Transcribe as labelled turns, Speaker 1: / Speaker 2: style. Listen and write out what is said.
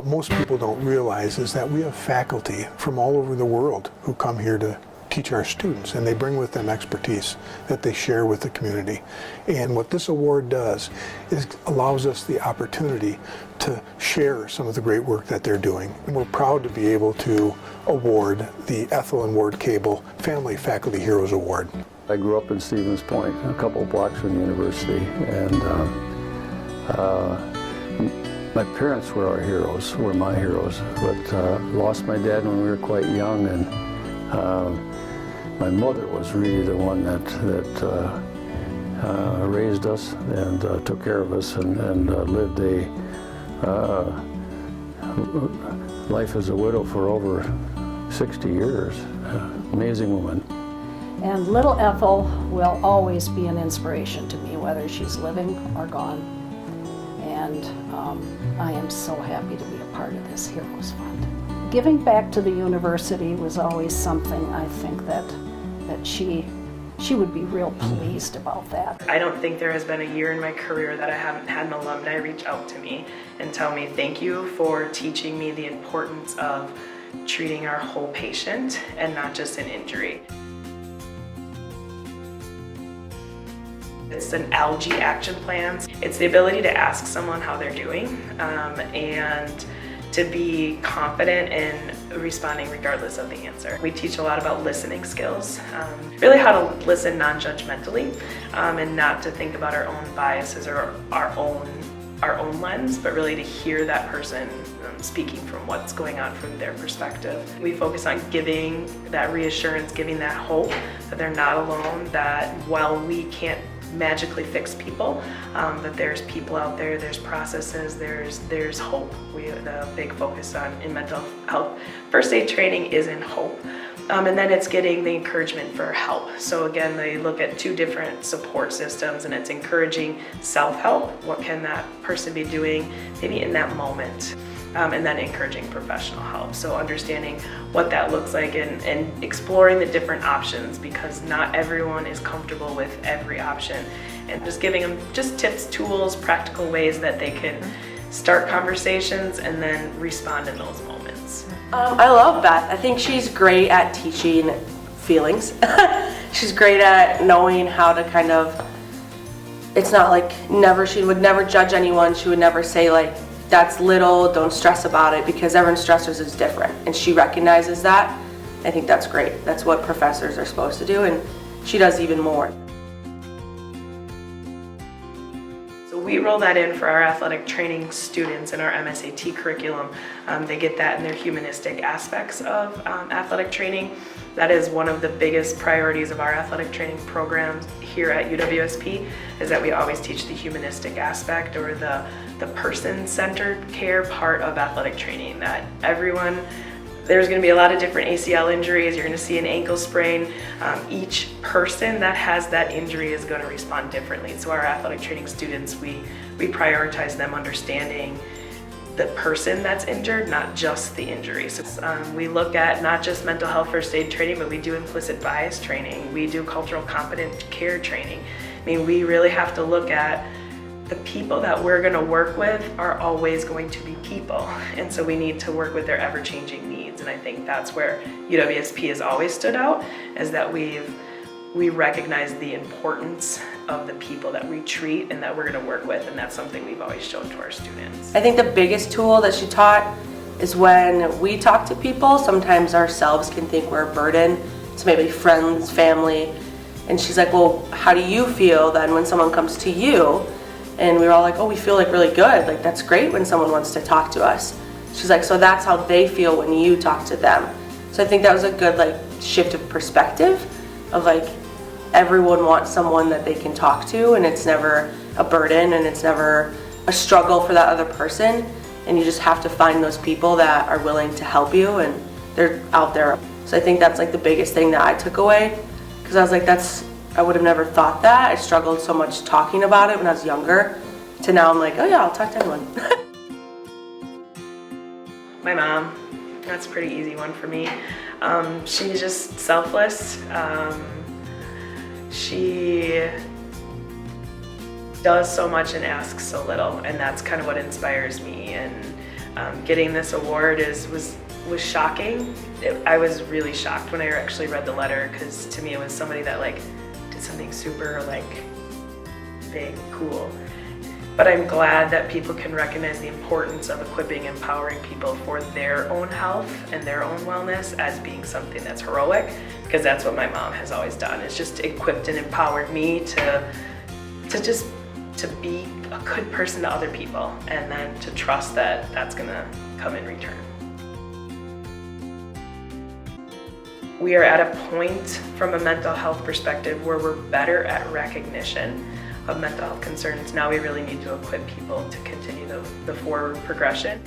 Speaker 1: What most people don't realize is that we have faculty from all over the world who come here to teach our students, and they bring with them expertise that they share with the community. And what this award does is allows us the opportunity to share some of the great work that they're doing. And we're proud to be able to award the Ethel and Ward Cable Family Faculty Heroes Award.
Speaker 2: I grew up in Stevens Point, a couple of blocks from the university, and my parents were our heroes, were my heroes, but lost my dad when we were quite young, and my mother was really the one that raised us and took care of us and lived a life as a widow for over 60 years. Amazing woman.
Speaker 3: And little Ethel will always be an inspiration to me, whether she's living or gone. And I am so happy to be a part of this Heroes Fund. Giving back to the university was always something I think that she would be real pleased about that.
Speaker 4: I don't think there has been a year in my career that I haven't had an alumni reach out to me and tell me thank you for teaching me the importance of treating our whole patient and not just an injury. It's an algae action plan. It's the ability to ask someone how they're doing and to be confident in responding regardless of the answer. We teach a lot about listening skills, really how to listen non-judgmentally and not to think about our own biases or our own lens, but really to hear that person speaking from what's going on from their perspective. We focus on giving that reassurance, giving that hope that they're not alone, that while we can't magically fix people, that there's people out there, there's processes, there's hope. We have a big focus on in mental health. First aid training is in hope. And then it's getting the encouragement for help. So again, they look at two different support systems, and it's encouraging self-help. What can that person be doing maybe in that moment? And then encouraging professional help. So understanding what that looks like and exploring the different options, because not everyone is comfortable with every option. And just giving them just tips, tools, practical ways that they can start conversations and then respond in those moments.
Speaker 5: I love Beth. I think she's great at teaching feelings. She's great at knowing how to kind of, it's not like she would never judge anyone. She would never say like, that's little, don't stress about it, because everyone's stressors is different, and she recognizes that. I think that's great. That's what professors are supposed to do, and she does even more.
Speaker 4: So we roll that in for our athletic training students in our MSAT curriculum. They get that in their humanistic aspects of athletic training. That is one of the biggest priorities of our athletic training programs here at UWSP, is that we always teach the humanistic aspect, or the person-centered care part of athletic training. That everyone, there's going to be a lot of different ACL injuries, you're going to see an ankle sprain. Each person that has that injury is going to respond differently. So our athletic training students, we prioritize them understanding the person that's injured, not just the injury. So we look at not just mental health first aid training, but we do implicit bias training. We do cultural competent care training. I mean, we really have to look at the people that we're going to work with are always going to be people. And so we need to work with their ever-changing needs. And I think that's where UWSP has always stood out, is that we recognize the importance of the people that we treat and that we're going to work with, and that's something we've always shown to our students.
Speaker 5: I think the biggest tool that she taught is when we talk to people, sometimes ourselves can think we're a burden to maybe friends, family, and she's like, well, how do you feel then when someone comes to you? And we were all like, oh, we feel like really good. Like, that's great when someone wants to talk to us. She's like, so that's how they feel when you talk to them. So I think that was a good like shift of perspective of like, everyone wants someone that they can talk to, and it's never a burden and it's never a struggle for that other person. And you just have to find those people that are willing to help you, and they're out there. So I think that's like the biggest thing that I took away, because I was like, I would have never thought that. I struggled so much talking about it when I was younger, to now I'm like, oh yeah, I'll talk to anyone.
Speaker 4: My mom, that's a pretty easy one for me. She's just selfless. She does so much and asks so little, and that's kind of what inspires me. And Getting this award was shocking. I was really shocked when I actually read the letter, because to me it was somebody that like did something super like big, cool. But I'm glad that people can recognize the importance of equipping and empowering people for their own health and their own wellness as being something that's heroic, because that's what my mom has always done. It's just equipped and empowered me to be a good person to other people, and then to trust that that's gonna come in return. We are at a point from a mental health perspective where we're better at recognition of mental health concerns. Now we really need to equip people to continue the forward progression.